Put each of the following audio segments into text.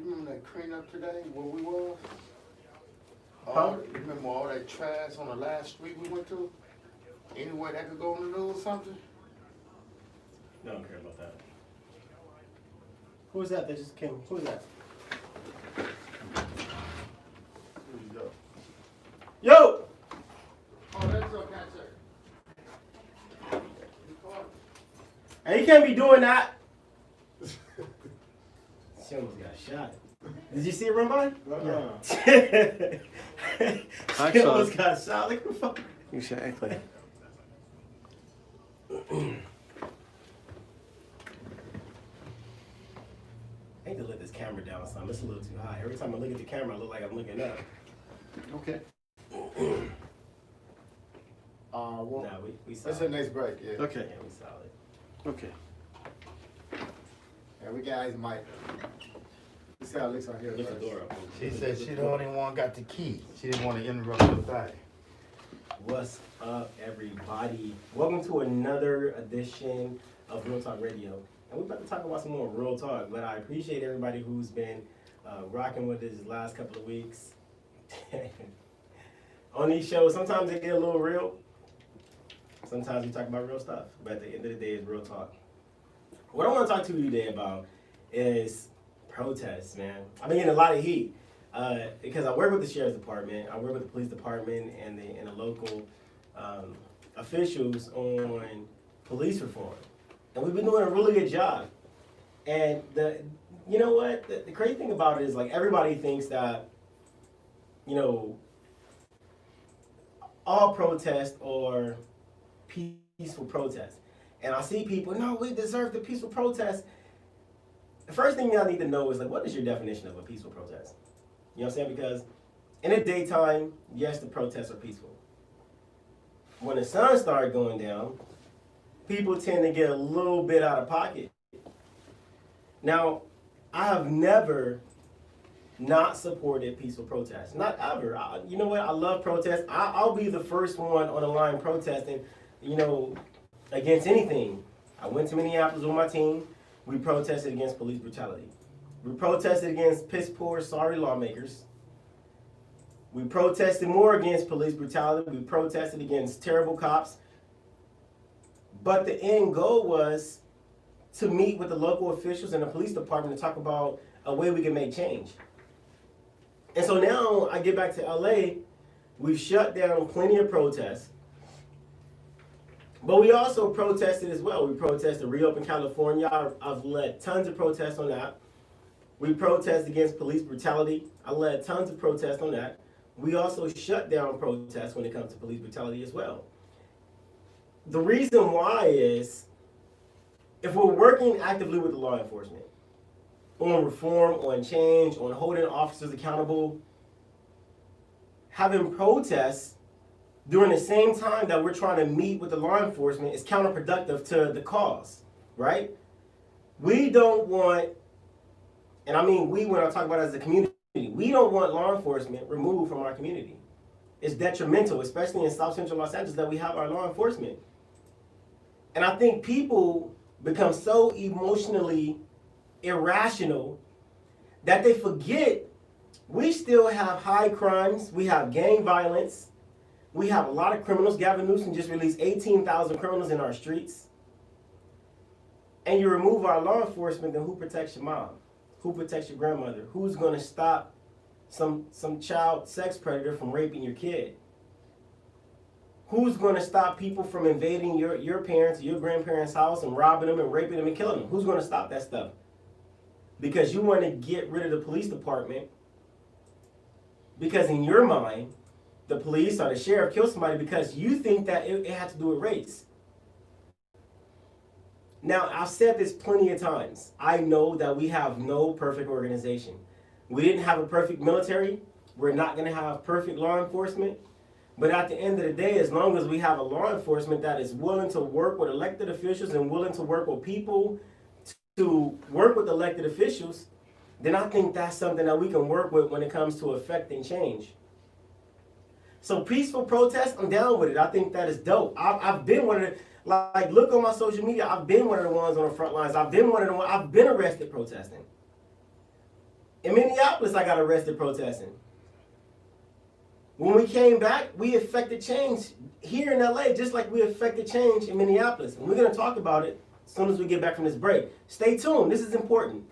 remember that clean up today where we was? You remember all that trash on the last street we went to? Anywhere that could go on the news or something? I don't care about that. Who was that just came? Who was that? Here you go. Yo! Oh, that's your catcher. Hey, you can't be doing that. She almost got shot. Did you see it run by? Yeah. She almost got shot. Like, what the fuck? Exactly. I need to let this camera down some. It's a little too high. Every time I look at the camera, I look like I'm looking up. Okay. Well, Nah, we solid. that's a nice break, yeah. Okay. Yeah, we solid. Okay. Yeah, we got his mic. Let's see how it looks out here. Lift the first. door up. She said she the only one got the key. She didn't want to interrupt your thing. What's up, everybody? Welcome to another edition of Real Talk Radio. And we're about to talk about some more real talk, but I appreciate everybody who's been rocking with us the last couple of weeks. On these shows, sometimes they get a little real. Sometimes we talk about real stuff, but at the end of the day, it's real talk. What I want to talk to you today about is protests, man. I've been getting a lot of heat because I work with the sheriff's department, I work with the police department and the local officials on police reform, and we've been doing a really good job. And you know what? The crazy thing about it is, like, everybody thinks that, you know, all protests are peaceful protests. And I see people, no, we deserve the peaceful protest. The first thing y'all need to know is, like, what is your definition of a peaceful protest? You know what I'm saying? Because in the daytime, yes, the protests are peaceful. When the sun starts going down, people tend to get a little bit out of pocket. Now, I have never not supported peaceful protests. Not ever. You know what? I love protests. I'll be the first one on the line protesting, you know, against anything. I went to Minneapolis with my team. We protested against police brutality. We protested against piss poor, sorry lawmakers. We protested more against police brutality. We protested against terrible cops. But the end goal was to meet with the local officials and the police department to talk about a way we can make change. And so now I get back to LA, we've shut down plenty of protests. But we also protested as well. We protested Reopen California. I've led tons of protests on that. We protest against police brutality. I led tons of protests on that. We also shut down protests when it comes to police brutality as well. The reason why is, if we're working actively with the law enforcement on reform, on change, on holding officers accountable, having protests during the same time that we're trying to meet with the law enforcement is counterproductive to the cause, right? We don't want, and I mean we when I talk about it as a community, we don't want law enforcement removed from our community. It's detrimental, especially in South Central Los Angeles, that we have our law enforcement. And I think people become so emotionally irrational that they forget we still have high crimes, we have gang violence, we have a lot of criminals. Gavin Newsom just released 18,000 criminals in our streets. And you remove our law enforcement, then who protects your mom? Who protects your grandmother? Who's going to stop some child sex predator from raping your kid? Who's going to stop people from invading your parents' or your grandparents' house and robbing them and raping them and killing them? Who's going to stop that stuff? Because you want to get rid of the police department because in your mind, the police or the sheriff killed somebody because you think that it had to do with race. Now, I've said this plenty of times. I know that we have no perfect organization. We didn't have a perfect military. We're not going to have perfect law enforcement. But at the end of the day, as long as we have a law enforcement that is willing to work with elected officials and willing to work with people to work with elected officials, then I think that's something that we can work with when it comes to affecting change. So peaceful protest, I'm down with it. I think that is dope. I've been one of the, like, look on my social media, I've been one of the ones on the front lines. I've been arrested protesting. In Minneapolis, I got arrested protesting. When we came back, we effected change here in LA, just like we effected change in Minneapolis. And we're going to talk about it as soon as we get back from this break. Stay tuned. This is important.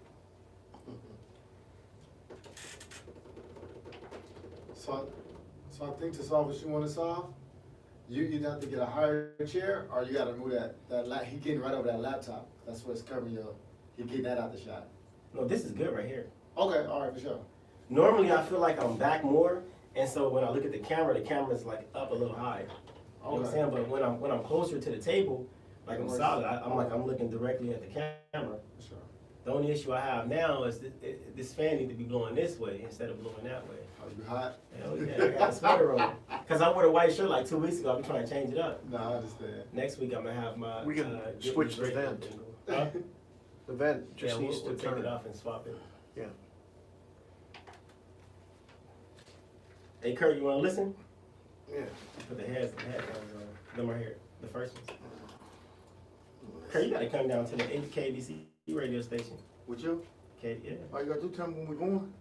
So I think to solve what you want to solve, you either have to get a higher chair or you got to move he getting right over that laptop. That's what's covering he getting that out the shot. No, this is good right here. Okay, all right, for sure. Normally, I feel like I'm back more, and so when I look at the camera's like up a little high. You know what I'm saying? But when I'm closer to the table, like I'm solid, I'm looking directly at the camera. For sure. The only issue I have now is this fan need to be blowing this way instead of blowing that way. Oh, you hot? Hell yeah, I got a sweater on. Because I wore a white shirt like 2 weeks ago. I've been trying to change it up. No, I understand. Next week I'm going to have my... We can switch the vent. Huh? The vent just Yeah, needs we'll to take turn. it off and swap it. Yeah. Hey, Kurt, you want to listen? Yeah. Put the headphones on. Them right here, the first ones. Kurt, you got to come down to the KBC radio station. With you? Yeah. All you gotta do, tell me when we're going.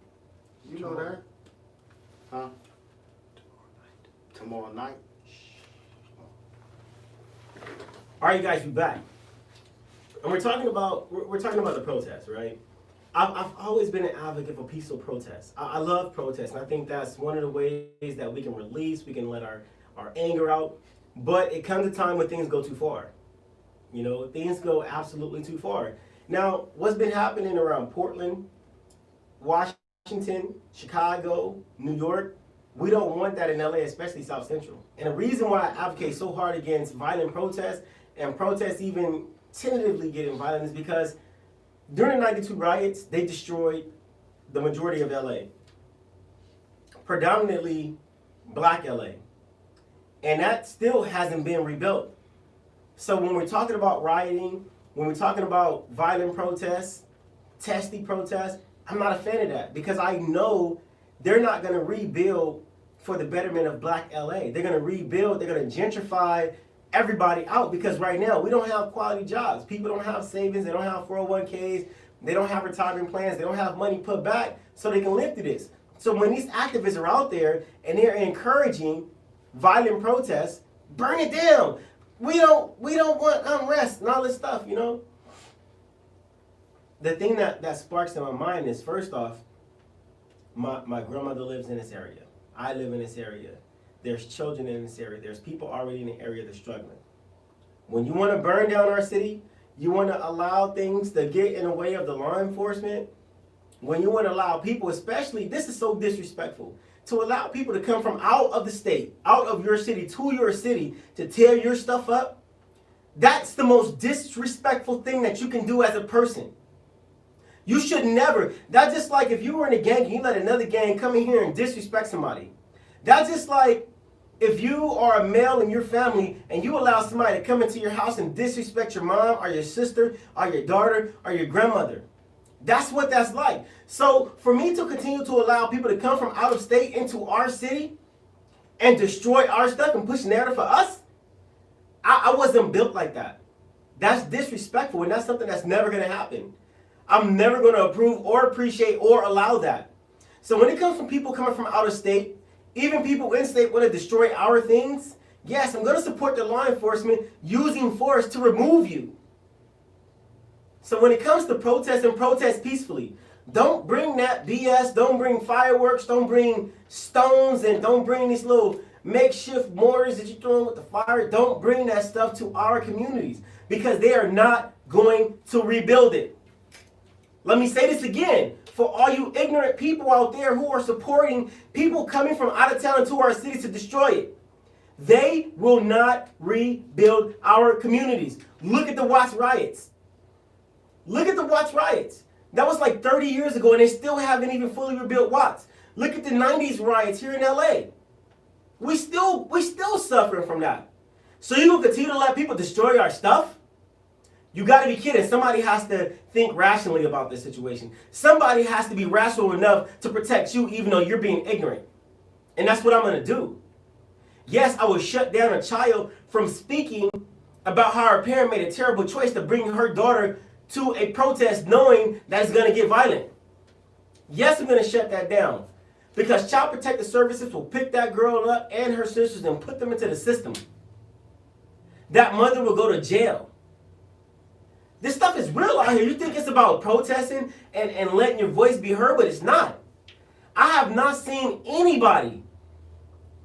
You know that. Huh? Tomorrow night. All right, you guys, we back. And we're talking about the protest, right? I've always been an advocate for peaceful protests. I love protests, and I think that's one of the ways that we can release, we can let our anger out. But it comes a time when things go too far. You know, things go absolutely too far. Now, what's been happening around Portland, Washington, Chicago, New York, we don't want that in LA, especially South Central. And the reason why I advocate so hard against violent protests, and protests even tentatively getting violent, is because during the 92 riots, they destroyed the majority of LA. Predominantly black LA. And that still hasn't been rebuilt. So when we're talking about rioting, when we're talking about violent protests, testy protests, I'm not a fan of that, because I know they're not going to rebuild for the betterment of black LA. They're going to rebuild, they're going to gentrify everybody out, because right now we don't have quality jobs. People don't have savings, they don't have 401ks, they don't have retirement plans, they don't have money put back so they can live through this. So when these activists are out there and they're encouraging violent protests, burn it down. We don't want unrest and all this stuff, you know? The thing that sparks in my mind is, first off, my grandmother lives in this area. I live in this area. There's children in this area. There's people already in the area that's struggling. When you want to burn down our city, you want to allow things to get in the way of the law enforcement, when you want to allow people, especially, this is so disrespectful, to allow people to come from out of the state, out of your city, to your city, to tear your stuff up, that's the most disrespectful thing that you can do as a person. You should never. That's just like if you were in a gang and you let another gang come in here and disrespect somebody. That's just like if you are a male in your family and you allow somebody to come into your house and disrespect your mom or your sister or your daughter or your grandmother. That's what that's like. So for me to continue to allow people to come from out of state into our city and destroy our stuff and push narrative for us, I wasn't built like that. That's disrespectful, and that's something that's never going to happen. I'm never going to approve or appreciate or allow that. So when it comes from people coming from out of state, even people in state want to destroy our things, yes, I'm going to support the law enforcement using force to remove you. So when it comes to protest and protest peacefully, don't bring that BS, don't bring fireworks, don't bring stones, and don't bring these little makeshift mortars that you're throwing with the fire. Don't bring that stuff to our communities, because they are not going to rebuild it. Let me say this again, for all you ignorant people out there who are supporting people coming from out of town into our cities to destroy it. They will not rebuild our communities. Look at the Watts riots. Look at the Watts riots. That was like 30 years ago, and they still haven't even fully rebuilt Watts. Look at the 90s riots here in LA. We still suffering from that. So you gonna continue to let people destroy our stuff? You gotta be kidding. Somebody has to think rationally about this situation. Somebody has to be rational enough to protect you even though you're being ignorant. And that's what I'm gonna do. Yes, I will shut down a child from speaking about how her parent made a terrible choice to bring her daughter to a protest knowing that it's gonna get violent. Yes, I'm going to shut that down. Because Child Protective Services will pick that girl up and her sisters and put them into the system. That mother will go to jail. This stuff is real out here. You think it's about protesting and letting your voice be heard, but it's not. I have not seen anybody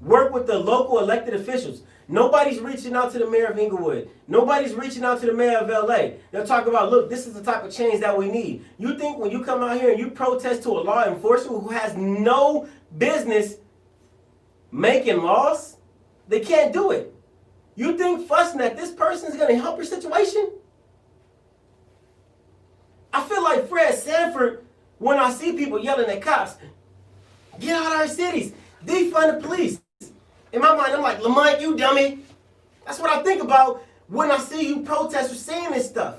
work with the local elected officials. Nobody's reaching out to the mayor of Inglewood. Nobody's reaching out to the mayor of LA. They'll talk about, look, this is the type of change that we need. You think when you come out here and you protest to a law enforcer who has no business making laws, they can't do it. You think fussing at this person is going to help your situation? I feel like Fred Sanford when I see people yelling at cops, get out of our cities, defund the police. In my mind, I'm like, Lamont, you dummy. That's what I think about when I see you protesters saying this stuff.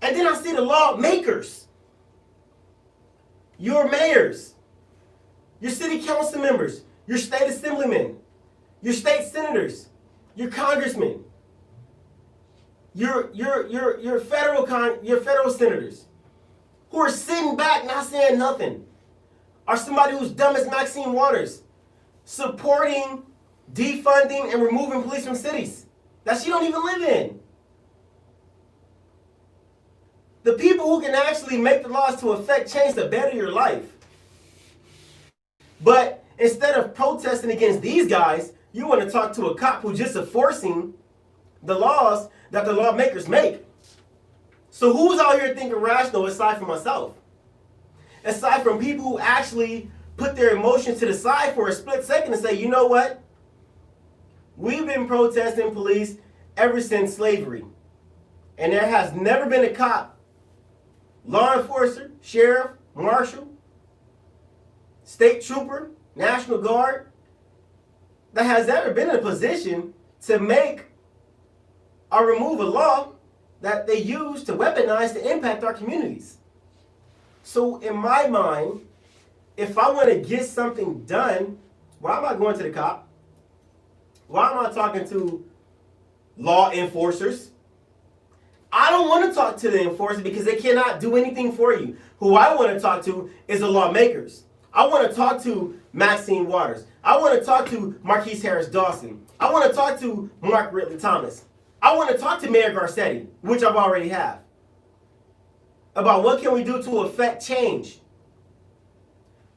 And then I see the lawmakers, your mayors, your city council members, your state assemblymen, your state senators, your congressmen, your federal senators who are sitting back not saying nothing, or somebody who's dumb as Maxine Waters, supporting defunding and removing police from cities that she don't even live in. The people who can actually make the laws to affect change to better your life. But instead of protesting against these guys, you want to talk to a cop who's just enforcing the laws that the lawmakers make. So who's out here thinking rational aside from myself? Aside from people who actually put their emotions to the side for a split second and say, you know what? We've been protesting police ever since slavery. And there has never been a cop, law enforcer, sheriff, marshal, state trooper, National Guard, that has ever been in a position to make or remove a law that they use to weaponize to impact our communities. So in my mind, if I want to get something done, why am I going to the cop? Why am I talking to law enforcers? I don't want to talk to the enforcers because they cannot do anything for you. Who I want to talk to is the lawmakers. I want to talk to Maxine Waters. I want to talk to Marquise Harris Dawson. I want to talk to Mark Ridley Thomas. I want to talk to Mayor Garcetti, which I've already have, about what can we do to affect change.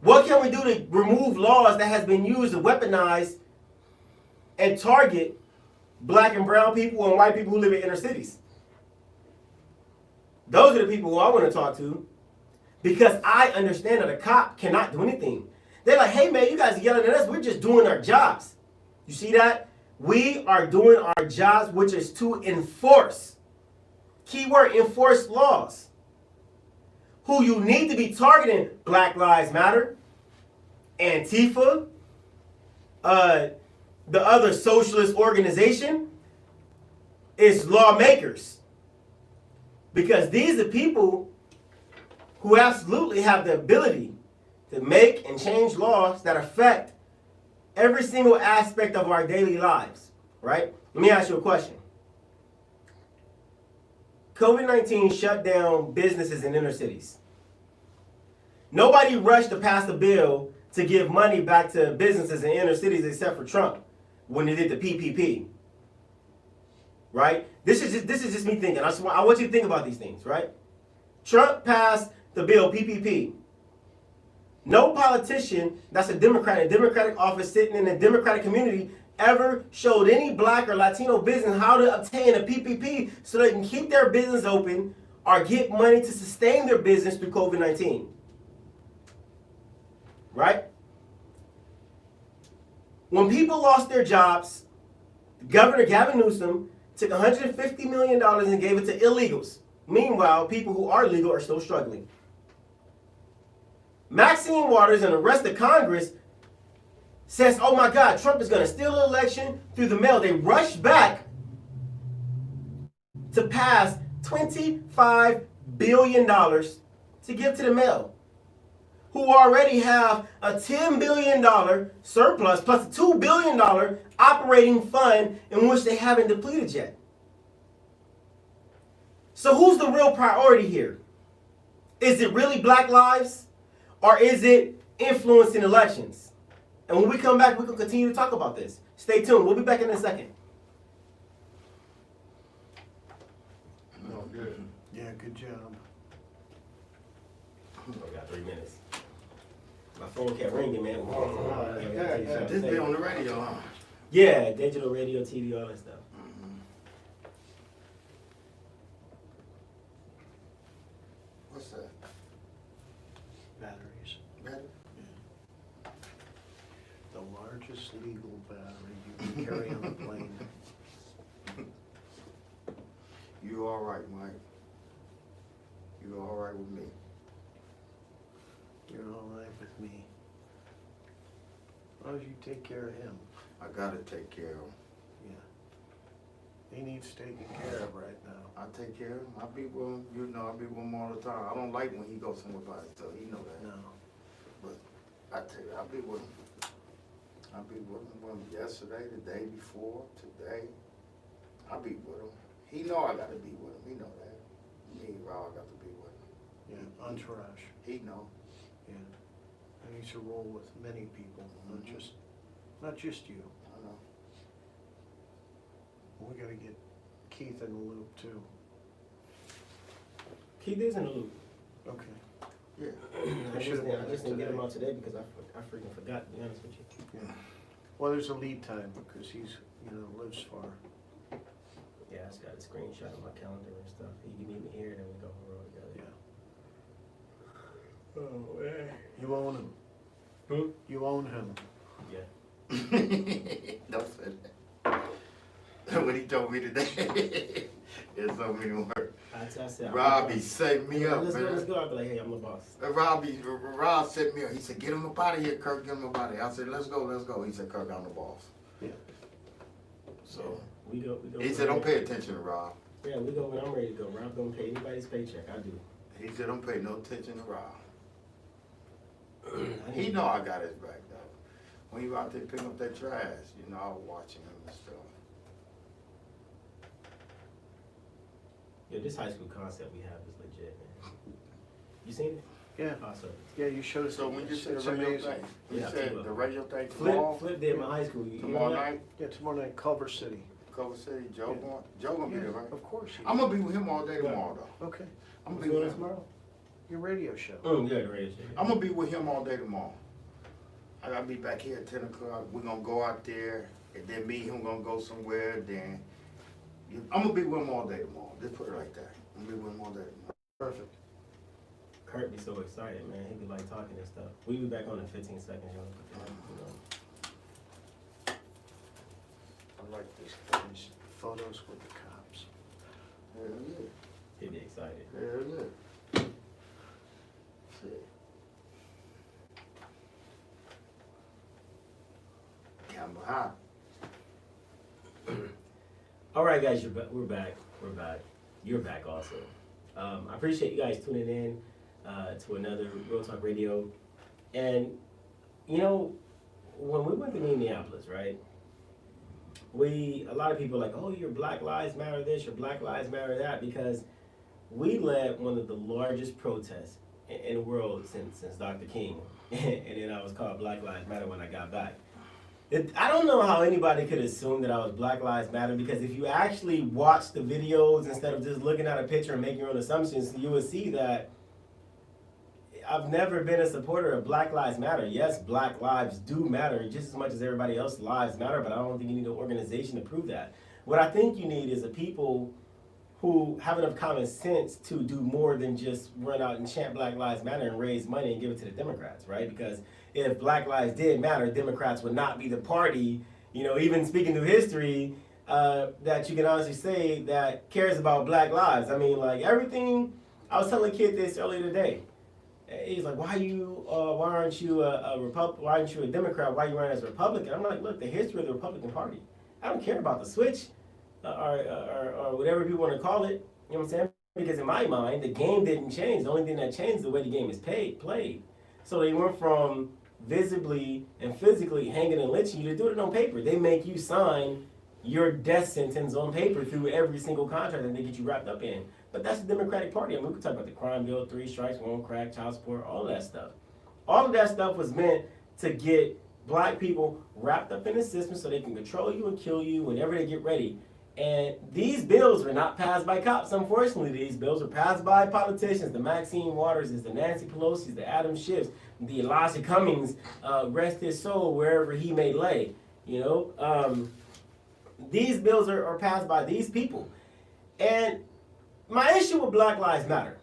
What can we do to remove laws that has been used to weaponize and target black and brown people and white people who live in inner cities? Those are the people who I want to talk to because I understand that a cop cannot do anything. They're like, hey man, you guys are yelling at us. We're just doing our jobs. You see that? We are doing our jobs, which is to enforce. Keyword, enforce laws. Who you need to be targeting, Black Lives Matter, Antifa, the other socialist organization, is lawmakers. Because these are people who absolutely have the ability to make and change laws that affect every single aspect of our daily lives, right? Let me ask you a question. COVID-19 shut down businesses in inner cities. Nobody rushed to pass a bill to give money back to businesses in inner cities except for Trump when they did the PPP. Right? This is just me thinking. I want you to think about these things, right? Trump passed the bill PPP. No politician that's a Democrat in Democratic office sitting in a Democratic community ever showed any black or Latino business how to obtain a PPP so they can keep their business open or get money to sustain their business through COVID-19. Right? When people lost their jobs, Governor Gavin Newsom took $150 million and gave it to illegals. Meanwhile, people who are legal are still struggling. Maxine Waters and the rest of Congress says, oh my God, Trump is going to steal the election through the mail. They rushed back to pass $25 billion to give to the mail, who already have a $10 billion surplus plus a $2 billion operating fund in which they haven't depleted yet. So who's the real priority here? Is it really black lives? Or is it influencing elections? And when we come back, we can continue to talk about this. Stay tuned. We'll be back in a second. No, good. Yeah, good job. We got 3 minutes. My phone kept ringing, man. This be on the radio, huh? Yeah, digital radio, TV, all that stuff. What's that? Batteries. Battery? The largest legal battery you can carry on a plane. You all right, Mike? You all right with me? You're all right with me. As long as you take care of him. I gotta take care of him. Yeah. He needs taken care of right now. I take care of him. I be with him. You know, I be with him all the time. I don't like when he goes somewhere by himself. He know that. No. But I tell you, I be with him. I be with him yesterday, the day before, today. I be with him. He know I gotta be with him. He know that. Me and Raw got to be with him. Yeah, entourage. He know. Yeah. I used to roll with many people, not just you. I know. We gotta get Keith in the loop too. Keith is in the loop. Okay. Yeah. I just didn't get him out today because I freaking forgot, to be honest with you. Yeah. Well, there's a lead time because he's, lives far. Yeah, I just got a screenshot of my calendar and stuff. He can meet me here, then we go on the road together. Yeah. Oh, man. You own him. Hmm? You own him. Yeah. Don't say that. When he told me today, it's so many work. I said, Robbie set me up, let's man. go. I'll be like, hey, I'm the boss. Rob set me up. He said, get him up out of here, Kirk, get him up out of here. I said, let's go. He said, Kirk, I'm the boss. Yeah. So, We go. he said, don't pay attention to Rob. Yeah, we go when I'm ready to go. Rob don't pay anybody's paycheck. I do. He said, don't pay no attention to Rob. He know I got his back, though. When he out there picking up that trash, I was watching him and stuff. Yeah, this high school concept we have is legit, man. You seen it? Yeah. Awesome. Yeah, you showed us. So when you said it's the radio amazing. thing, you Yeah, said Flip. the radio thing tomorrow? Flip did my high school. You know Tomorrow that? night, Yeah, tomorrow night, Culver City. Culver City, Joe Yeah. gonna be there, right? Of course. I'm gonna be with him all day tomorrow, though. Okay. I'm What's gonna be going with on him. tomorrow? Your radio show. Oh, yeah, the radio. I'm gonna be with him all day tomorrow. I gotta be back here at 10 o'clock. We're gonna go out there, and then me and him gonna go somewhere, then I'm gonna be with him all day tomorrow. Just put it like that. I'm gonna be with him all day tomorrow. Perfect. Kurt be so excited, man. He be like talking and stuff. We be back on in 15 seconds, y'all. I like these photos with the cops. Hell yeah. He'd be excited. Hell yeah. Shit. Camera high. All right, guys, we're back. You're back also. I appreciate you guys tuning in to another Real Talk Radio. And, when we went to Minneapolis, right, a lot of people are like, oh, your Black Lives Matter this, your Black Lives Matter that, because we led one of the largest protests in the world since Dr. King. And then I was called Black Lives Matter when I got back. I don't know how anybody could assume that I was Black Lives Matter, because if you actually watch the videos instead of just looking at a picture and making your own assumptions, you will see that I've never been a supporter of Black Lives Matter. Yes, Black lives do matter just as much as everybody else's lives matter, but I don't think you need an organization to prove that. What I think you need is a people who have enough common sense to do more than just run out and chant Black Lives Matter and raise money and give it to the Democrats, right? Because if Black lives did matter, Democrats would not be the party, even speaking through history, that you can honestly say that cares about Black lives. I mean, like everything, I was telling a kid this earlier today. He's like, why aren't you why aren't you a Democrat? Why are you running as a Republican? I'm like, look, the history of the Republican Party. I don't care about the switch or whatever people want to call it. You know what I'm saying? Because in my mind, the game didn't change. The only thing that changed is the way the game is played. So they went from visibly and physically hanging and lynching you to do it on paper. They make you sign your death sentence on paper through every single contract that they get you wrapped up in. But that's the Democratic Party. I mean, we can talk about the crime bill, 3 strikes, 1 crack, child support, all that stuff. All of that stuff was meant to get black people wrapped up in the system so they can control you and kill you whenever they get ready. And these bills were not passed by cops, unfortunately. These bills were passed by politicians, the Maxine Waterses, the Nancy Pelosi's, the Adam Schiffs, the Elijah Cummings, rest his soul wherever he may lay. You know, these bills are passed by these people. And my issue with Black Lives Matter,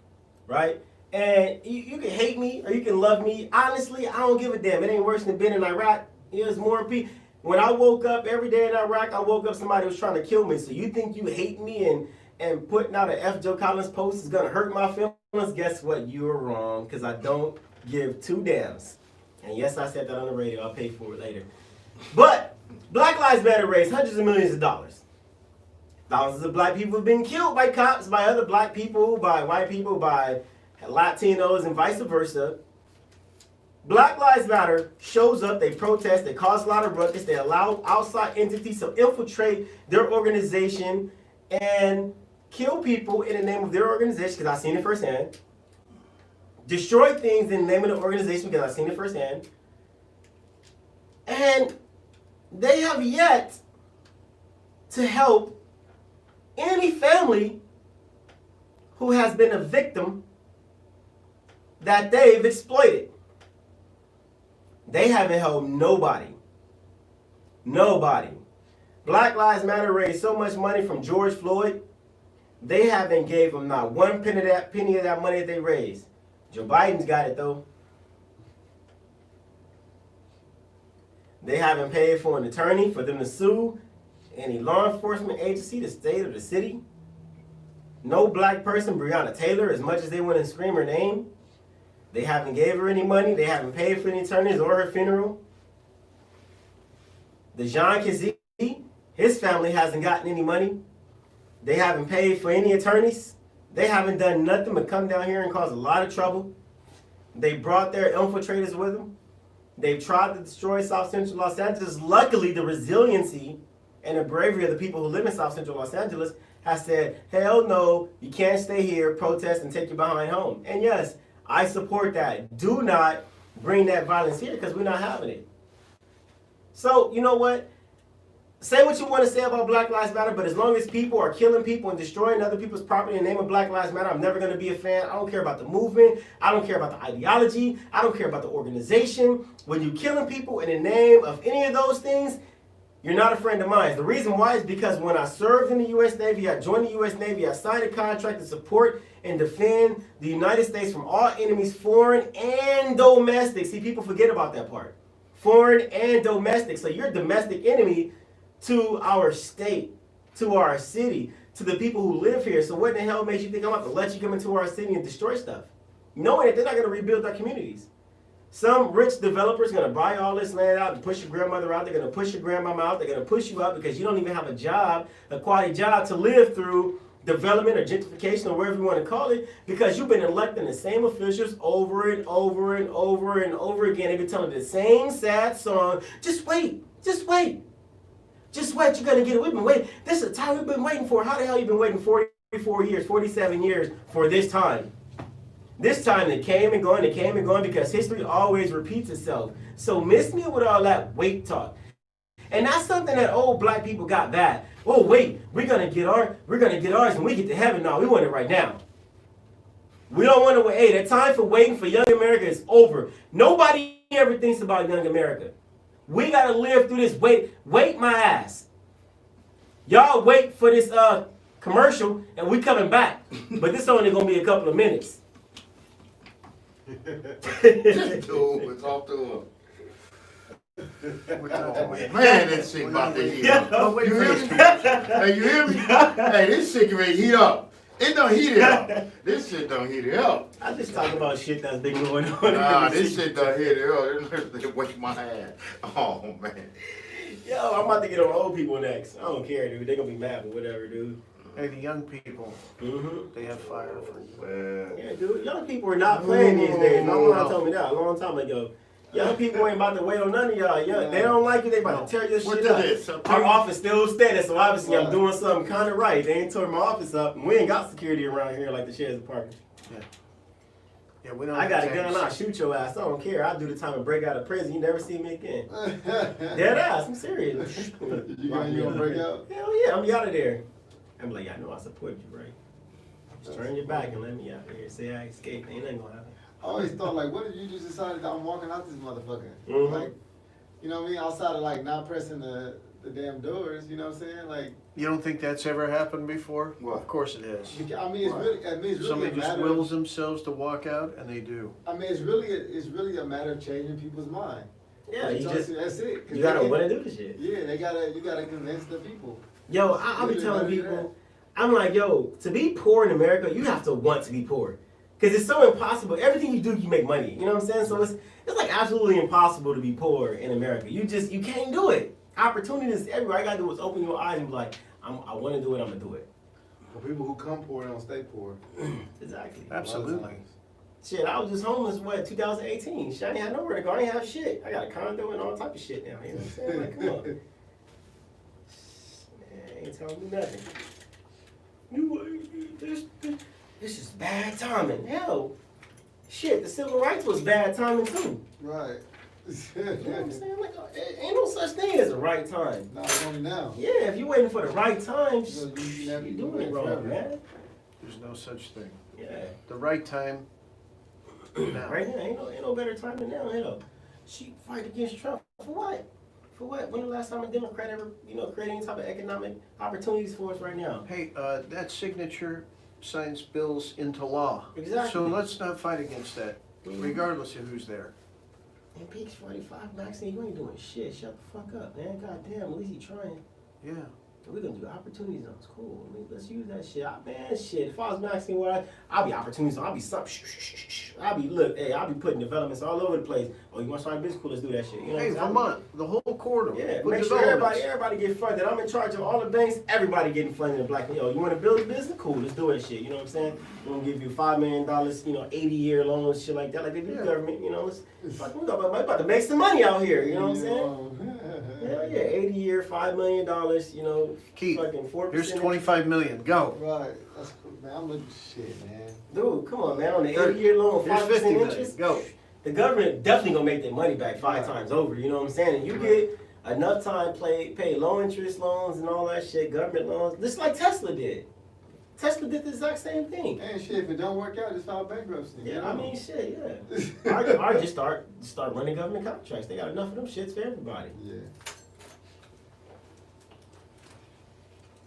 right? And you can hate me or you can love me. Honestly, I don't give a damn. It ain't worse than being in Iraq. There's more people. When I woke up every day in Iraq, I woke up somebody was trying to kill me. So you think you hate me and putting out an F. Joe Collins post is going to hurt my feelings? Guess what? You're wrong, because I don't give 2 damns. And yes, I said that on the radio. I'll pay for it later. But Black Lives Matter raised hundreds of millions of dollars. Thousands of black people have been killed by cops, by other black people, by white people, by Latinos, and vice versa. Black Lives Matter shows up, they protest, they cause a lot of ruckus, they allow outside entities to infiltrate their organization and kill people in the name of their organization, because I've seen it firsthand. Destroy things in the name of the organization, because I've seen it firsthand. And they have yet to help any family who has been a victim that they've exploited. They haven't helped nobody. Nobody. Black Lives Matter raised so much money from George Floyd, they haven't gave them not 1 penny of that money that they raised. Joe Biden's got it though. They haven't paid for an attorney for them to sue any law enforcement agency, the state or the city. No black person, Breonna Taylor, as much as they want to scream her name. They haven't gave her any money. They haven't paid for any attorneys or her funeral. The Jean Kazee, his family hasn't gotten any money. They haven't paid for any attorneys. They haven't done nothing but come down here and cause a lot of trouble. They brought their infiltrators with them. They've tried to destroy South Central Los Angeles. Luckily, the resiliency and the bravery of the people who live in South Central Los Angeles has said, hell no, you can't stay here, protest, and take your behind home. And yes, I support that. Do not bring that violence here, because we're not having it. So, you know what? Say what you want to say about Black Lives Matter, but as long as people are killing people and destroying other people's property in the name of Black Lives Matter, I'm never going to be a fan. I don't care about the movement. I don't care about the ideology. I don't care about the organization. When you're killing people in the name of any of those things, you're not a friend of mine. The reason why is because when I served in the U.S. Navy, I joined the U.S. Navy, I signed a contract to support and defend the United States from all enemies, foreign and domestic. See, people forget about that part. Foreign and domestic. So you're a domestic enemy to our state, to our city, to the people who live here. So what in the hell makes you think I'm about to let you come into our city and destroy stuff? Knowing that they're not going to rebuild our communities. Some rich developer's going to buy all this land out and push your grandmother out. They're going to push your grandmama out. They're going to push you out because you don't even have a job, a quality job to live through development or gentrification or whatever you want to call it, because you've been electing the same officials over and over and over and over again. They've been telling the same sad song. Just wait. Just wait. Just wait. You're going to get it. We've been waiting. This is the time we've been waiting for. How the hell you been waiting 44 years, 47 years for this time? This time they came and going, because history always repeats itself. So miss me with all that wait talk. And that's something that old black people got bad. Oh wait, we're gonna get ours when we get to heaven. No, we want it right now. We don't want to wait. Hey, the time for waiting for young America is over. Nobody ever thinks about young America. We gotta live through this. Wait my ass. Y'all wait for this commercial and we coming back. But this only gonna be a couple of minutes. Just do it. Talk to him. Man, this shit about to heat up. You hear me? Hey, you hear me? Hey, this shit can heat up. It don't heat it up. This shit don't heat it up. I just talk about shit that's been going on. Nah, this shit don't heat it up. They wake my ass. Oh, man. Yo, I'm about to get on old people next. I don't care, dude. They're gonna be mad, but whatever, dude. Hey, the young people, they have fire for you. Yeah, dude. Young people are not playing these days. My mom told me that a long time ago. Young people ain't about to wait on none of y'all. They don't like you, they about to tear your What shit is up. this? A Our office still steady, so obviously I'm Right. doing something kind of right. They ain't tore my office up, and we ain't got security around here like the sheriff's department. Yeah, we don't. I got a have gun, I'll tanks. shoot your ass. I don't care. I'll do the time and break out of prison. You never see me again. Dead ass, I'm serious. You gonna break out? Hell yeah, I'm out of there. I'm like, I know I support you, right? Just turn your back and let me out of here. Say I escaped. Ain't nothing gonna happen. I always thought, like, what if you just decided that I'm walking out this motherfucker? Mhm. Like, you know what I mean? Outside of, like, not pressing the damn doors, you know what I'm saying? Like, You don't think that's ever happened before? What? Of course it has. I mean, it's really Somebody a just matter wills themselves to walk out, and they do. I mean, it's really a matter of changing people's mind. Yeah, you just, That's it. 'Cause you gotta they want to do the shit. Yeah, you gotta convince the people. Yo, I be telling people, I'm like, yo, to be poor in America, you have to want to be poor. Because it's so impossible. Everything you do, you make money. You know what I'm saying? So it's like absolutely impossible to be poor in America. You can't do it. Opportunities everywhere. All I gotta do is open your eyes and be like, I want to do it, I'm gonna do it. For people who come poor don't stay poor. Exactly. Absolutely. Shit, I was just homeless, 2018. Shit, I ain't had nowhere to go. I ain't have shit. I got a condo and all type of shit now. You know what I'm saying? Like, come on. Man, ain't telling me nothing. This is bad timing. Hell, shit, the civil rights was bad timing too. Right. You know what I'm saying? Like, ain't no such thing as a right time. Not it's only now. Yeah, if you're waiting for the right time, You you're never- doing it wrong, forever. man. There's no such thing. Yeah. The right time, now. Right now, ain't no better time than now. Hell, she fight against Trump for what? For what? When the last time a Democrat ever, create any type of economic opportunities for us right now? Hey, that signature signs bills into law. Exactly. So let's not fight against that, Mhm. regardless of who's there. And Peach 45, Maxine, you ain't doing shit. Shut the fuck up, man. Goddamn, at least he trying. Yeah. We're gonna do opportunity zones. Cool. I mean, let's use that shit. Man, shit. If I was Maxine, I'll be opportunity zone. I'll be something. I'll be putting developments all over the place. Oh, you want to start a business? Cool, let's do that shit. You know Hey, what I'm saying? Vermont, the whole corridor. Yeah, Put make sure developments. everybody get funded. I'm in charge of all the banks. Everybody getting funded in Black. Yo, you want to build a business? Cool, let's do that shit. You know what I'm saying? We're gonna give you $5 million, 80-year loans, shit like that, like they do the government. You know, we about to make some money out here. You know what I'm saying? Hell yeah, 80-year, $5 million. Keith, fucking 4%. here's 25 million. Go. Right. That's cool, man. I'm looking shit, man. Dude, come on, man. On the 80-year loan, Here's 5% 50 million. interest. Go. The government definitely gonna make their money back 5 times over. You know what I'm saying? And you get enough time pay low interest loans and all that shit, government loans, just like Tesla did. Tesla did the exact same thing. And shit, if it don't work out, just file bankruptcy. Yeah, I mean, shit, yeah. Or just start running government contracts. They got enough of them shits for everybody. Yeah.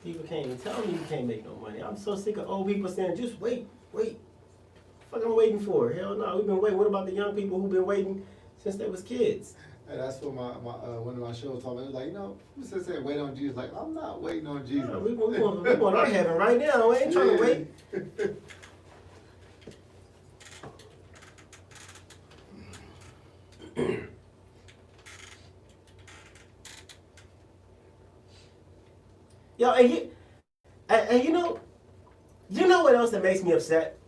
People can't even tell me you can't make no money. I'm so sick of old people saying, just wait. Fuck, I'm waiting for. Hell no, we've been waiting. What about the young people who've been waiting since they was kids? And that's what one of my shows told me. It was like, who said say wait on Jesus? Like, I'm not waiting on Jesus. Yeah, we want our heaven right now. We ain't trying to wait. Yo, and you know what else that makes me upset?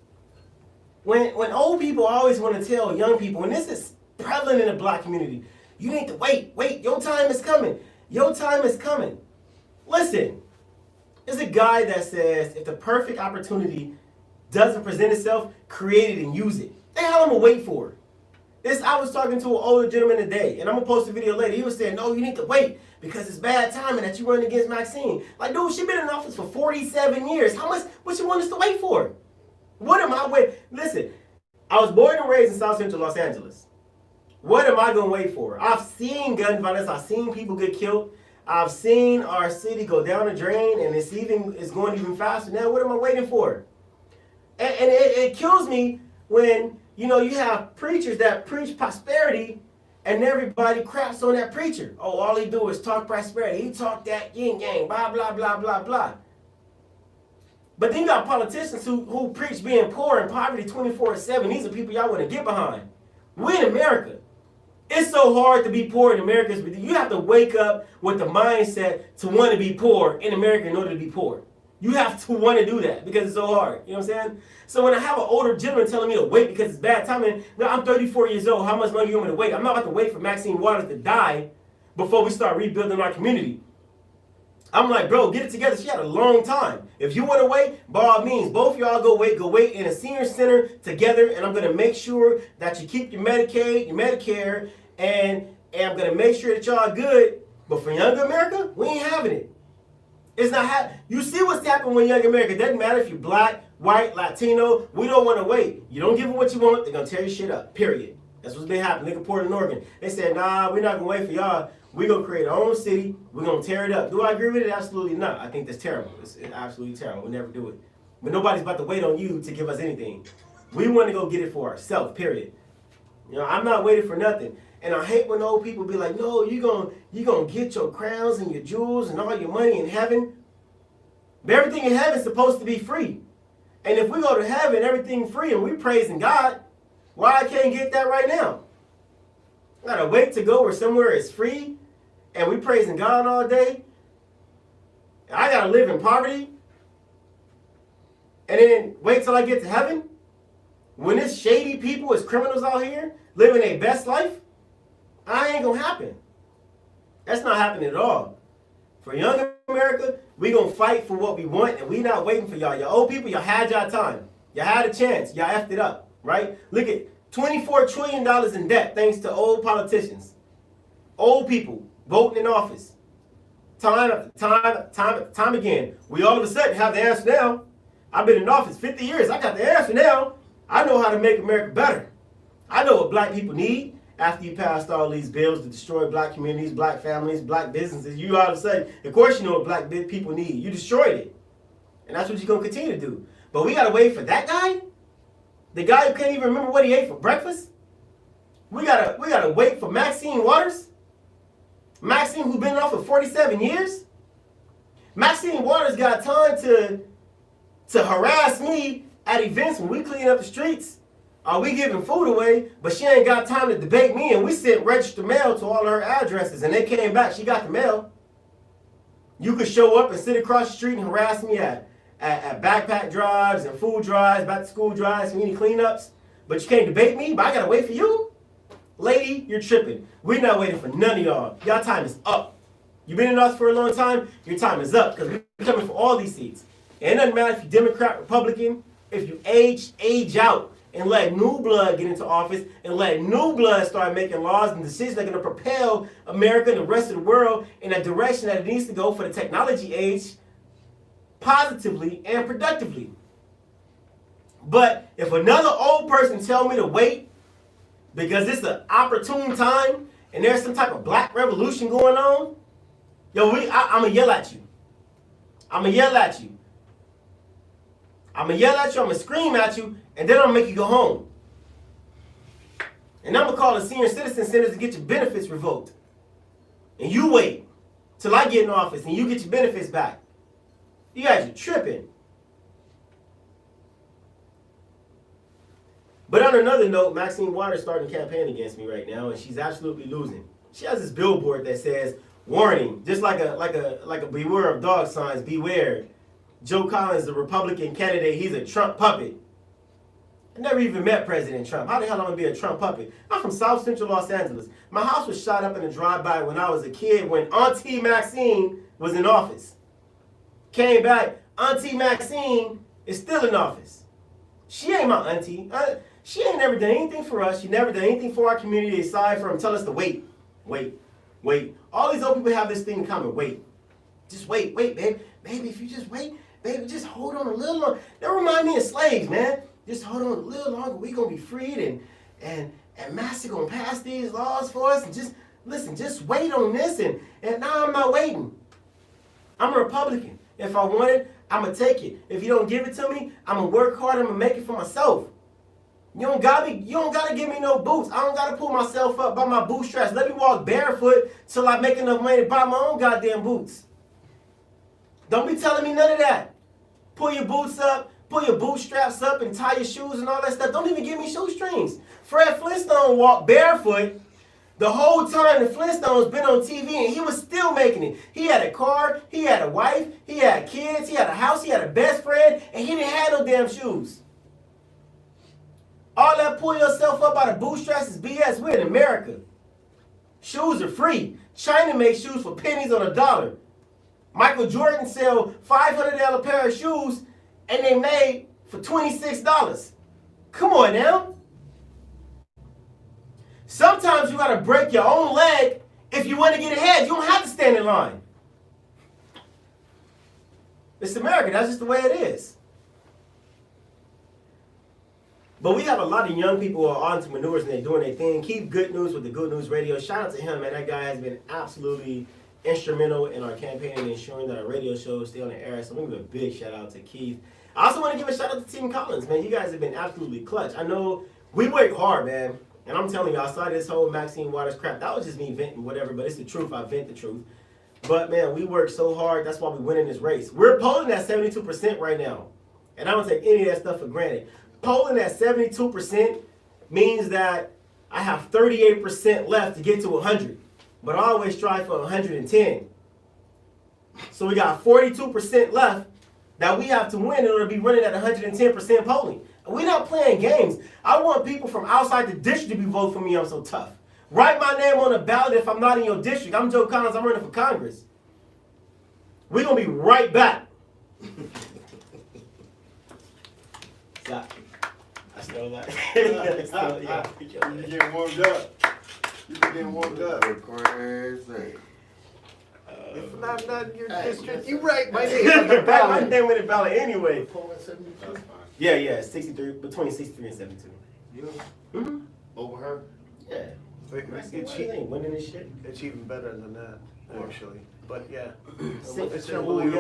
When old people always want to tell young people, and this is prevalent in the Black community, you need to wait, your time is coming. Your time is coming. Listen, there's a guy that says if the perfect opportunity doesn't present itself, create it and use it. The hell I'm gonna wait for? I was talking to an older gentleman today, and I'm gonna post a video later. He was saying, no, you need to wait because it's bad timing that you run against Maxine. Like, dude, she been in office for 47 years. What you want us to wait for? What am I waiting? Listen, I was born and raised in South Central Los Angeles. What am I gonna wait for? I've seen gun violence. I've seen people get killed. I've seen our city go down the drain, and it's going even faster now. What am I waiting for? And it kills me when you have preachers that preach prosperity, and everybody craps on that preacher. Oh, all he do is talk prosperity. He talk that yin yang, blah blah blah blah blah. But then you got politicians who preach being poor and poverty 24/7. These are people y'all want to get behind. We're in America. It's so hard to be poor in America. You have to wake up with the mindset to want to be poor in America in order to be poor. You have to want to do that because it's so hard. You know what I'm saying? So when I have an older gentleman telling me to wait because it's bad timing, now I'm 34 years old. How much longer do you want me to wait? I'm not about to wait for Maxine Waters to die before we start rebuilding our community. I'm like, bro, get it together. She had a long time. If you want to wait, by all means, both y'all go wait in a senior center together, and I'm going to make sure that you keep your Medicaid, your Medicare, and I'm going to make sure that y'all are good. But for Young America, we ain't having it. It's not happening. You see what's happening with Young America. It doesn't matter if you're black, white, Latino. We don't want to wait. You don't give them what you want, they're going to tear your shit up, period. That's what's been happening. Look at Portland, Oregon. They said, nah, we're not going to wait for y'all. We're going to create our own city. We're going to tear it up. Do I agree with it? Absolutely not. I think that's terrible. It's absolutely terrible. We'll never do it. But nobody's about to wait on you to give us anything. We want to go get it for ourselves, period. You know, I'm not waiting for nothing. And I hate when old people be like, no, you're gonna get your crowns and your jewels and all your money in heaven. But everything in heaven is supposed to be free. And if we go to heaven, everything free, and we praising God, why I can't get that right now? I gotta wait to go where somewhere is free, and we praising God all day. I gotta live in poverty, and then wait till I get to heaven? When it's shady people, it's criminals out here living their best life? I ain't gonna happen. That's not happening at all. For Young America, we gonna fight for what we want, and we not waiting for y'all. Y'all old people, y'all had y'all time. Y'all had a chance. Y'all effed it up, right? Look at $24 trillion in debt thanks to old politicians. Old people voting in office. Time after time again. We all of a sudden have the answer now. I've been in office 50 years. I got the answer now. I know how to make America better. I know what black people need. After you passed all these bills to destroy black communities, black families, black businesses, you all of a sudden, of course you know what black people need. You destroyed it. And that's what you're going to continue to do. But we got to wait for that guy? The guy who can't even remember what he ate for breakfast? We gotta wait for Maxine Waters? Maxine, who's been off for 47 years? Maxine Waters got time to harass me at events when we clean up the streets. We giving food away, but she ain't got time to debate me, and we sent registered mail to all her addresses, and they came back. She got the mail. You could show up and sit across the street and harass me at backpack drives and food drives, back to school drives, community cleanups, but you can't debate me, but I gotta wait for you? Lady, you're tripping. We're not waiting for none of y'all. Y'all time is up. You've been in us for a long time, your time is up, because we're coming for all these seats. And it doesn't matter if you're Democrat, Republican, if you age out, and let new blood get into office, and let new blood start making laws and decisions that are going to propel America and the rest of the world in a direction that it needs to go for the technology age, positively and productively. But if another old person tell me to wait because it's an opportune time and there's some type of black revolution going on, yo, I'm going to yell at you. I'm going to yell at you. I'm going to yell at you, I'm going to scream at you, and then I'm going to make you go home. And I'm going to call the senior citizen centers to get your benefits revoked. And you wait till I get in office and you get your benefits back. You guys are tripping. But on another note, Maxine Waters starting a campaign against me right now, and she's absolutely losing. She has this billboard that says, warning, just like a beware of dog signs, beware. Joe Collins, the Republican candidate, he's a Trump puppet. I never even met President Trump. How the hell am I going to be a Trump puppet? I'm from South Central Los Angeles. My house was shot up in a drive-by when I was a kid, when Auntie Maxine was in office. Came back, Auntie Maxine is still in office. She ain't my auntie. She ain't never done anything for us. She never done anything for our community aside from tell us to wait. All these old people have this thing in common. Wait. Just wait, babe. Baby, if you just wait, baby, just hold on a little longer. That remind me of slaves, man. Just hold on a little longer. We're going to be freed and Master going to pass these laws for us. And just, listen, just wait on this. And now I'm not waiting. I'm a Republican. If I want it, I'm going to take it. If you don't give it to me, I'm going to work hard. I'm going to make it for myself. You don't got to give me no boots. I don't got to pull myself up by my bootstraps. Let me walk barefoot till I make enough money to buy my own goddamn boots. Don't be telling me none of that. Pull your boots up, pull your bootstraps up and tie your shoes and all that stuff. Don't even give me shoestrings. Fred Flintstone walked barefoot The whole time the Flintstones been on TV and he was still making it. He had a car, he had a wife, he had kids, he had a house, he had a best friend, and he didn't have no damn shoes. All that pull yourself up out of bootstraps is BS. We're in America. Shoes are free. China makes shoes for pennies on a dollar. Michael Jordan sell $500 pair of shoes and they made for $26. Come on now. Sometimes you gotta break your own leg if you want to get ahead. You don't have to stand in line. It's America. That's just the way it is. But we have a lot of young people who are entrepreneurs and they're doing their thing. Keep Good News with the Good News Radio. Shout out to him, man. That guy has been absolutely instrumental in our campaign and ensuring that our radio shows stay on the air. So I'm going to give a big shout out to Keith. I also want to give a shout out to Team Collins, man. You guys have been absolutely clutch. I know we work hard, man. And I'm telling you, I saw this whole Maxine Waters crap. That was just me venting whatever, but it's the truth. I vent the truth. But, man, we work so hard. That's why we win in this race. We're polling at 72% right now. And I don't take any of that stuff for granted. Polling at 72% means that I have 38% left to get to 100. But I always strive for 110. So we got 42% left that we have to win in order to be running at 110% polling. We're not playing games. I want people from outside the district to be voting for me. I'm so tough. Write my name on the ballot if I'm not in your district. I'm Joe Collins. I'm running for Congress. We're going to be right back. Stop. I stole that. You getting warmed up. You getting warmed up. Crazy. If not in your Hey, district, listen. you write my name on the My ballot. name with the ballot anyway. Poll at 72? Yeah, 63, between 63 and 72. You Mm-hmm. over her? Yeah. It's ain't winning this shit. even better than that, actually. But yeah, Send it's me unbelievable.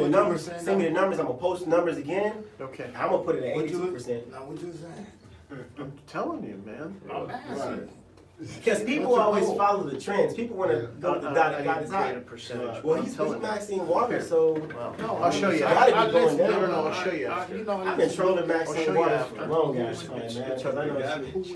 the numbers. Send me the numbers. I'm gonna post the numbers again. Okay, I'm gonna put it at What you 82%. Now what you saying? I'm telling you, man. I'm asking. Because people What's your always goal? follow the trends. People want to go with the dot and dot is Create a hot. percentage. Well, I'm he's telling you. Maxine Waters, so Well, I'll show you. I gotta be going listen, down. No, I'll show you after. You know, I've been trolling I'll Maxine show you Waters after. for a long ass It's- time, it's- man. it's 'Cause I know okay. she,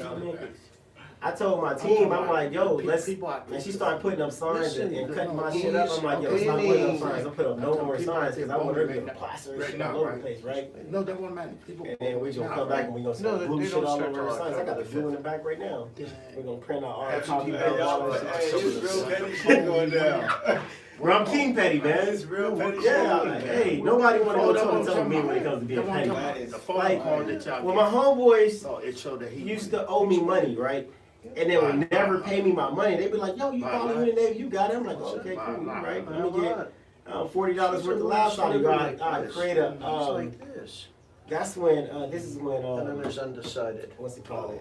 I told my team, I'm like, yo, let's. And she started putting up signs and cutting my shit up. I'm like, yo, stop putting up signs. I'll put up no more signs because I want her to be a plaster and shit all over the place, right? No, that one man. People. And then we're gonna come back and we're gonna No, start they blue don't shit all start over till our signs. I got the October blue in the back right now. We're gonna print out our Absentee copy ballots all are over. like some of the- going down. Well, I'm King Petty, man. It's real petty. Yeah, like, hey, nobody want to go toe to toe with me when it comes to being That petty. one is a phone Like, call that y'all well, get. my homeboys So it showed that he used to owe me money, right? And they would never pay me my money. They'd be like, yo, you calling me in the Navy, you got it. I'm like, oh, okay, cool, right? Let me get $40 worth of laptop. I create a, It's like this. that's when, this is when, And then there's undecided. what's it called?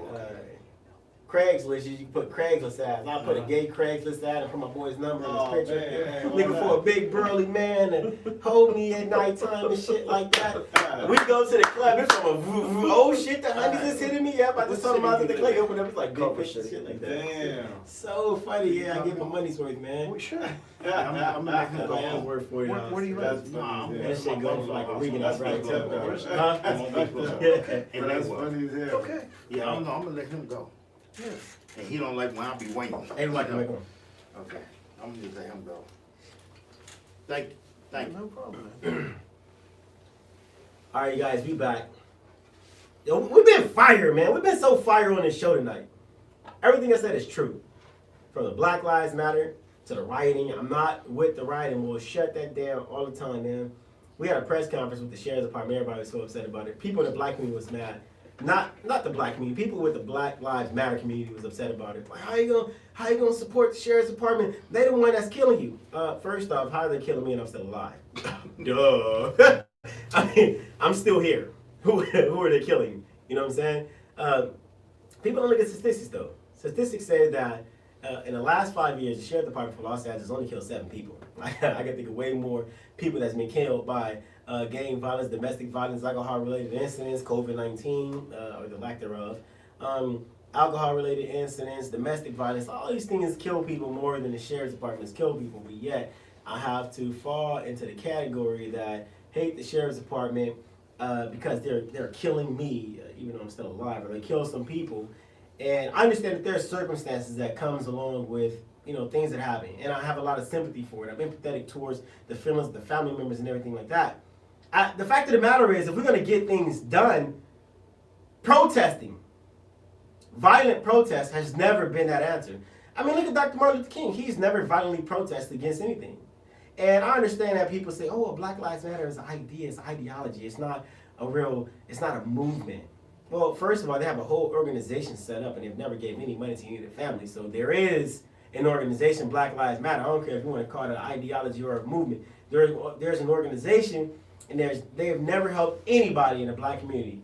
Craigslist. You can put Craigslist ads. I put a gay Craigslist ad and put my boy's number in his picture. Looking for a big burly man to hold me at nighttime and shit like that. We go to the club. It's from a oh shit, the honeys is hitting me up. I just told him I was at the club. He opened up, it's like big pictures and shit like that. Damn. So funny, yeah. I get my money's worth, man. We should. I'm gonna make him go I am home. worth $40. What do you That's like? funny That as shit hell. going for like a week and that's right. Huh? Yeah. That's funny as hell. Okay. Yeah, I'm gonna let him go. Yeah. And he don't like when I be waiting. Ain't like to make one. Okay, I'm gonna just let him go. Thank you. No problem, man. All right, you guys, we back. Yo, we've been fire, man. We've been so fire on this show tonight. Everything I said is true. From the Black Lives Matter to the rioting. I'm not with the rioting. We'll shut that down all the time, man. We had a press conference with the sheriff's department. Everybody was so upset about it. People in the black community was mad. Not the black community. People with the Black Lives Matter community was upset about it. Like, how you gonna support the sheriff's department? They the one that's killing you. First off, how are they killing me and I'm still alive? Duh. I mean, I'm still here. Who are they killing? You know what I'm saying? People don't look at statistics though. Statistics say that in the last 5 years, the sheriff's department for Los Angeles only killed 7 people. I can think of way more people that's been killed by gang violence, domestic violence, alcohol-related incidents, COVID-19, or the lack thereof, alcohol-related incidents, domestic violence. All these things kill people more than the sheriff's departments kill people. But yet, I have to fall into the category that hate the sheriff's department because they're killing me, even though I'm still alive, or they kill some people. And I understand that there are circumstances that comes along with, things that happen. And I have a lot of sympathy for it. I'm empathetic towards the feelings of the family members and everything like that. The fact of the matter is, if we're going to get things done, protesting, violent protest has never been that answer. I mean, look at Dr. Martin Luther King. He's never violently protested against anything. And I understand that people say, oh, Black Lives Matter is an idea, it's an ideology. It's not it's not a movement. Well, first of all, they have a whole organization set up and they've never gave any money to any of their families. So there is an organization, Black Lives Matter. I don't care if you want to call it an ideology or a movement. There's an organization and they have never helped anybody in the black community.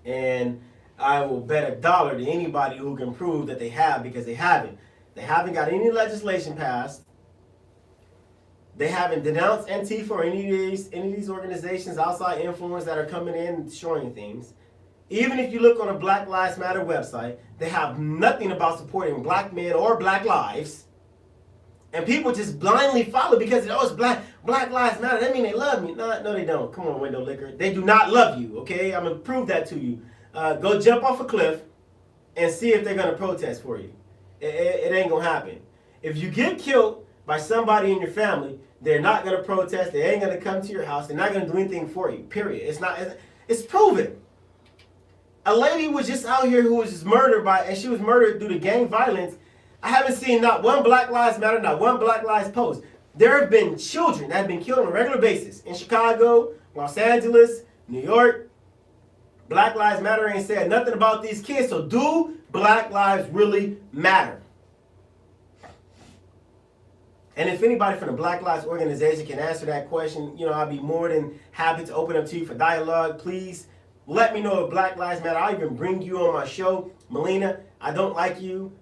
And I will bet $1 to anybody who can prove that they have, because they haven't. They haven't got any legislation passed. They haven't denounced Antifa or any of these organizations, outside influence that are coming in and destroying things. Even if you look on a Black Lives Matter website, they have nothing about supporting black men or black lives. And people just blindly follow because it's Black Lives Matter. That mean they love me. No, they don't. Come on, window liquor. They do not love you, okay? I'm going to prove that to you. Go jump off a cliff and see if they're going to protest for you. It ain't going to happen. If you get killed by somebody in your family, they're not going to protest. They ain't going to come to your house. They're not going to do anything for you, period. It's proven. A lady was just out here who was just murdered and she was murdered due to gang violence. I haven't seen not one Black Lives Matter, not one Black Lives post. There have been children that have been killed on a regular basis in Chicago, Los Angeles, New York. Black Lives Matter ain't said nothing about these kids. So do Black lives really matter? And if anybody from the Black Lives organization can answer that question, I'll be more than happy to open up to you for dialogue. Please let me know if Black Lives Matter. I'll even bring you on my show. Melina, I don't like you.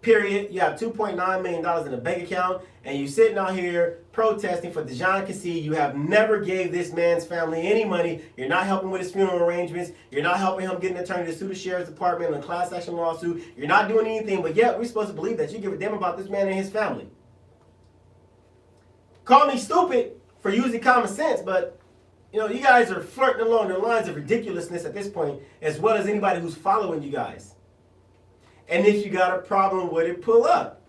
Period. You have $2.9 million in a bank account, and you sitting out here protesting for Dejon Cassee. You have never gave this man's family any money. You're not helping with his funeral arrangements. You're not helping him get an attorney to sue the sheriff's department on a class action lawsuit. You're not doing anything, but yet we're supposed to believe that you give a damn about this man and his family. Call me stupid for using common sense, but you guys are flirting along the lines of ridiculousness at this point, as well as anybody who's following you guys. And if you got a problem with it, pull up.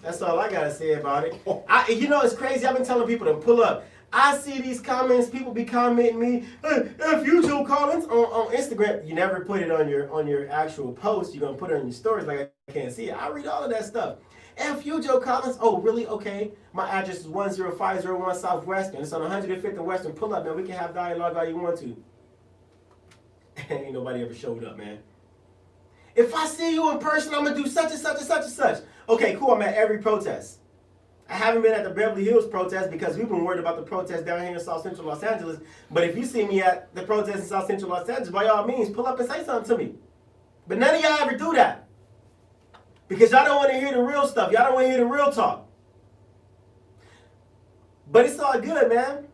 That's all I got to say about it. It's crazy. I've been telling people to pull up. I see these comments. People be commenting me, F you, Joe Collins, on Instagram. You never put it on your actual post. You're going to put it on your stories like I can't see it. I read all of that stuff. F you, Joe Collins. Oh, really? Okay. My address is 10501 Southwestern. It's on 105th and Western. Pull up, man. We can have dialogue all you want to. Ain't nobody ever showed up, man. If I see you in person, I'm going to do such and such and such and such. Okay, cool. I'm at every protest. I haven't been at the Beverly Hills protest because we've been worried about the protest down here in South Central Los Angeles. But if you see me at the protest in South Central Los Angeles, by all means, pull up and say something to me. But none of y'all ever do that. Because y'all don't want to hear the real stuff. Y'all don't want to hear the real talk. But it's all good, man.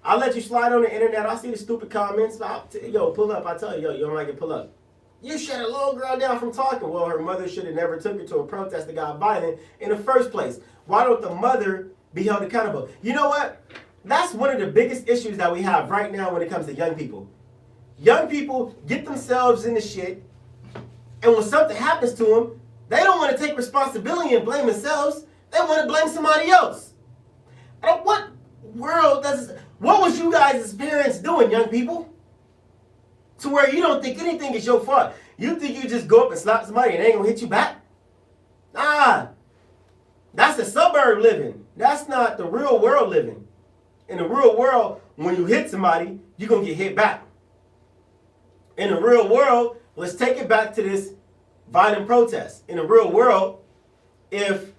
I'll let you slide on the internet. I'll see the stupid comments. Pull up. I tell you, you don't like it, pull up. You shut a little girl down from talking. Well, her mother should have never took her to a protest that got violent in the first place. Why don't the mother be held accountable? You know what? That's one of the biggest issues that we have right now when it comes to young people. Young people get themselves in the shit, and when something happens to them, they don't want to take responsibility and blame themselves. They want to blame somebody else. What was you guys as parents doing, young people? To where you don't think anything is your fault. You think you just go up and slap somebody and they ain't gonna hit you back? Nah. That's the suburb living. That's not the real world living. In the real world, when you hit somebody, you're gonna get hit back. In the real world, let's take it back to this violent protest. In the real world, if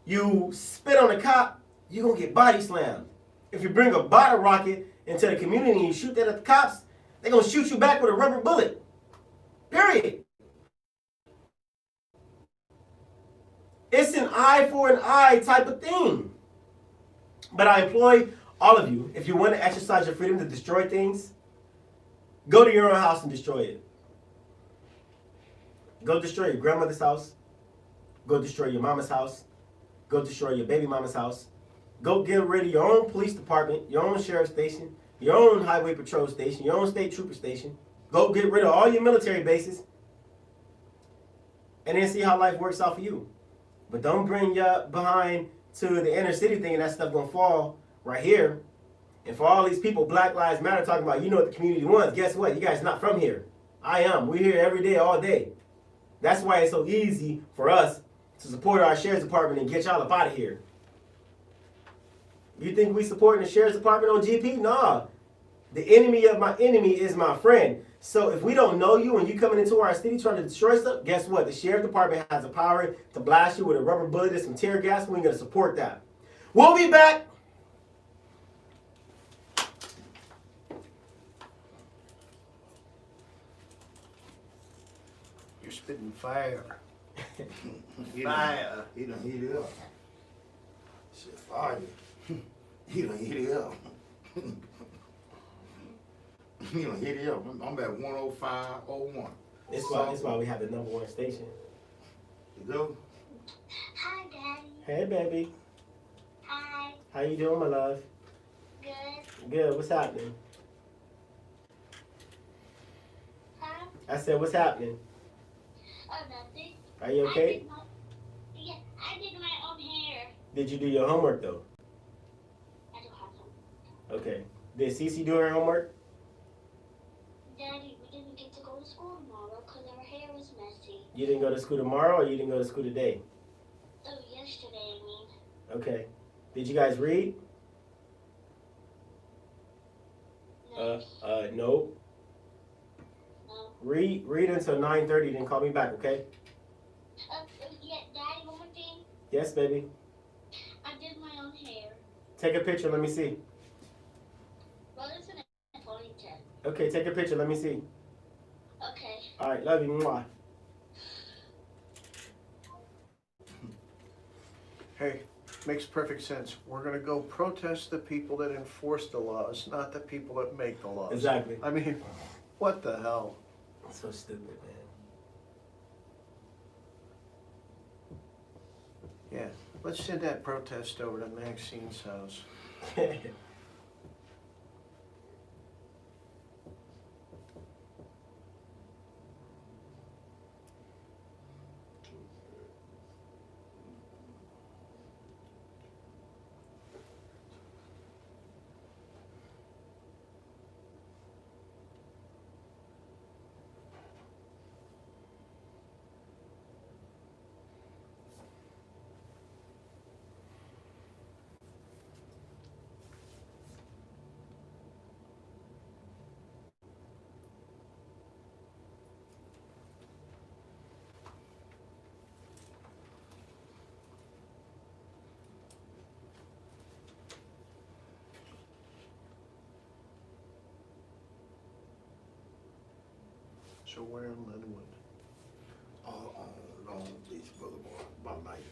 you spit on a cop, you're gonna get body slammed. If you bring a bottle rocket into the community and you shoot that at the cops, they're going to shoot you back with a rubber bullet. Period. It's an eye for an eye type of thing. But I employ all of you, if you want to exercise your freedom to destroy things, go to your own house and destroy it. Go destroy your grandmother's house. Go destroy your mama's house. Go destroy your baby mama's house. Go get rid of your own police department, your own sheriff's station, your own highway patrol station, your own state trooper station. Go get rid of all your military bases and then see how life works out for you. But don't bring your behind to the inner city thinking that stuff gonna fall right here. And for all these people, Black Lives Matter talking about, you know what the community wants. Guess what? You guys not from here. I am. We're here every day, all day. That's why it's so easy for us to support our sheriff's department and get y'all up out of here. You think we supporting the sheriff's department on GP? Nah. The enemy of my enemy is my friend. So if we don't know you and you coming into our city trying to destroy stuff, guess what? The sheriff's department has the power to blast you with a rubber bullet and some tear gas. We ain't gonna support that. We'll be back. You're spitting fire. Fire. He done heat it up. Shit, fire. He done heat it up. He done heat it up. I'm at 105.01. That's why we have the #1 station. You go? Hi, Daddy. Hey, baby. Hi. How you doing, my love? Good. Good. What's happening? Huh? I said, what's happening? Oh, nothing. Are you okay? I did my own hair. Did you do your homework, though? I don't have some. Okay. Did Cece do her homework? Daddy, we didn't get to go to school tomorrow because our hair was messy. You didn't go to school tomorrow, or you didn't go to school today? Oh, yesterday, I mean. Okay. Did you guys read? No. No. No. Read until 9:30, then call me back, okay? Yeah, Daddy, one more thing. Yes, baby. I did my own hair. Take a picture, let me see. Well, it's in a ponytail. Okay, take a picture, let me see. Okay. All right, love you. Mwah. Hey, makes perfect sense. We're gonna go protest the people that enforce the laws, not the people that make the laws. Exactly. I mean, what the hell? So stupid, Yeah, let's send that protest over to Maxine's house. man. So where in Linwood? Long Beach Boulevard, about like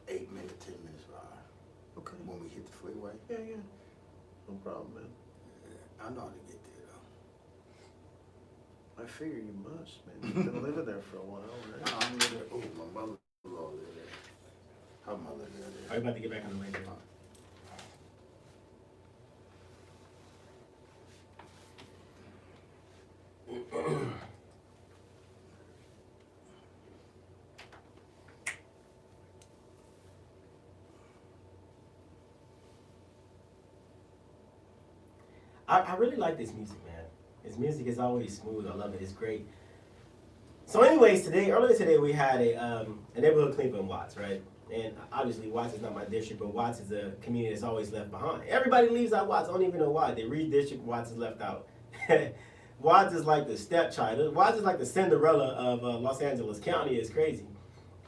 8 minutes, 10 minutes ride. Okay. When we hit the freeway. Yeah, yeah. No problem, man. Yeah, I know how to get there though. I figure you must, man. You've been living there for a while, right? I'm living there. Oh, my mother-in-law lived there. Her mother lived there. Are you about to get back on the radio? I really like this music, man. His music is always smooth. I love it. It's great. So anyways, earlier today, we had a neighborhood cleanup in Watts, right? And obviously, Watts is not my district, but Watts is a community that's always left behind. Everybody leaves out Watts. I don't even know why. They redistrict, Watts is left out. Watts is like the stepchild. Watts is like the Cinderella of Los Angeles County. It's crazy.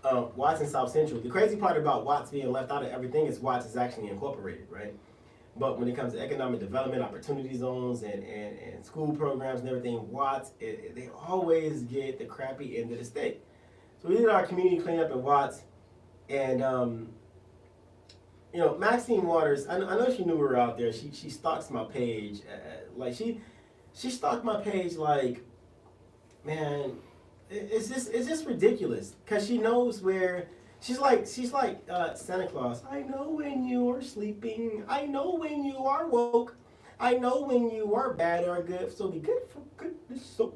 Watts in South Central. The crazy part about Watts being left out of everything is Watts is actually incorporated, right? But when it comes to economic development, opportunity zones, and school programs and everything, Watts, they always get the crappy end of the stick. So we did our community cleanup in Watts, and Maxine Waters, I know she knew we were out there. She stalks my page, she stalked my page like, man, it's just ridiculous. Cause she knows where. She's like Santa Claus. I know when you are sleeping. I know when you are woke. I know when you are bad or good, so be good for goodness sake.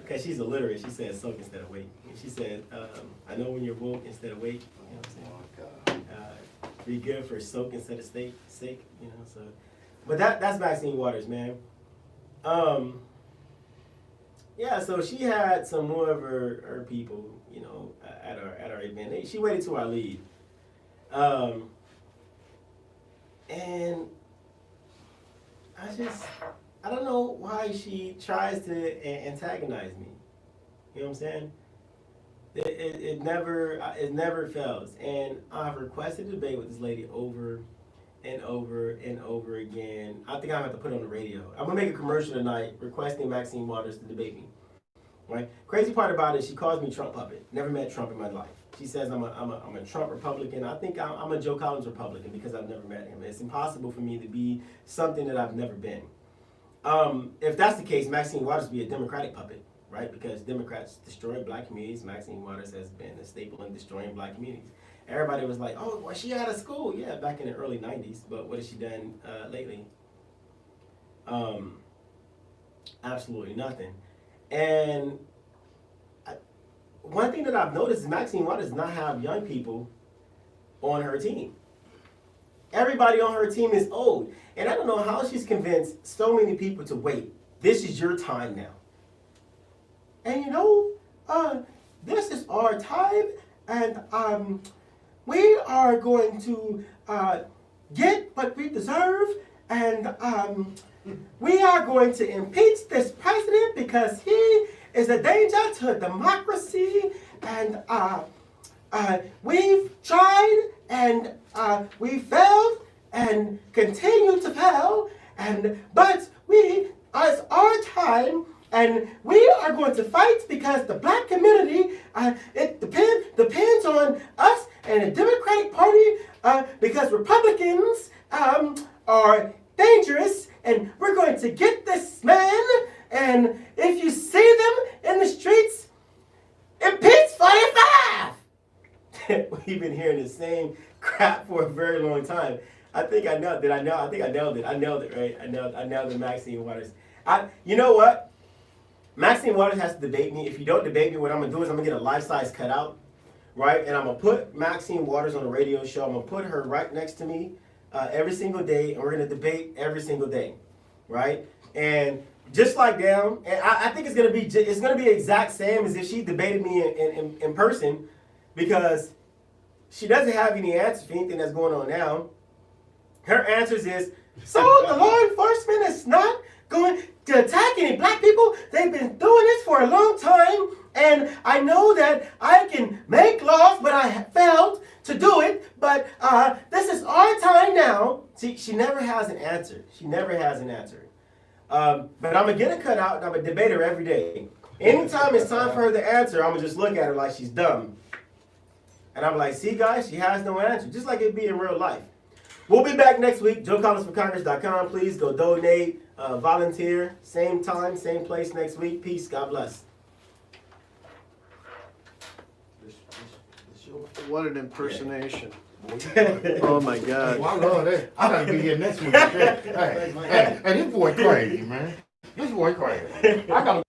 Because she's illiterate, she said soak instead of wait. And she said, I know when you're woke instead of wake. You know what I'm saying? Be good for soak instead of sake. You know, so. But that's Maxine Waters, man. Yeah, so she had some more of her people, you know, at our event. She waited to our lead. And I don't know why she tries to antagonize me. You know what I'm saying? It never fails. And I've requested a debate with this lady over and over and over again. I think I'm gonna have to put it on the radio. I'm gonna make a commercial tonight requesting Maxine Waters to debate me. Right? Crazy part about it, she calls me Trump puppet. Never met Trump in my life. She says I'm a Trump Republican. I think I'm a Joe Collins Republican because I've never met him. It's impossible for me to be something that I've never been. If that's the case, Maxine Waters would be a Democratic puppet, right? Because Democrats destroy black communities. Maxine Waters has been a staple in destroying black communities. Everybody was like, oh, well, she out of school. Yeah, back in the early 90s. But what has she done lately? Absolutely nothing. And one thing that I've noticed is Maxine Waters does not have young people on her team. Everybody on her team is old. And I don't know how she's convinced so many people to wait. This is your time now. And you know, this is our time, and we are going to get what we deserve, and we are going to impeach this president because he is a danger to democracy, and we've tried, and we failed, and continue to fail, but it's our time, and we are going to fight because the black community, it depends on us and the Democratic Party, because Republicans are dangerous, and we're going to get this man, and if you see them in the streets, impeach 45! We've been hearing the same crap for a very long time. I think I nailed it. I nailed it, right? I nailed it, Maxine Waters. You know what? Maxine Waters has to debate me. If you don't debate me, what I'm going to do is I'm going to get a life-size cutout, right? And I'm going to put Maxine Waters on a radio show. I'm going to put her right next to me every single day, and we're going to debate every single day, right? And just like them, and I think it's going to be exact same as if she debated me in person, because she doesn't have any answers for anything that's going on now. Her answers is, so the law enforcement is not going to attack any black people. They've been doing this for a long time, and I know that I can make laws, but I have failed to do it. But this is our time now. See, she never has an answer. But I'm going to get a cutout, and I'm going to debate her every day. Anytime it's time for her to answer, I'm going to just look at her like she's dumb. And I'm like, see, guys, she has no answer, just like it'd be in real life. We'll be back next week. JoeCollinsForCongress.com. Please go donate, volunteer. Same time, same place next week. Peace. God bless. What an impersonation. Oh my God. Well, I love that. I gotta be here next week. Hey, this boy crazy, man. This boy crazy. I gotta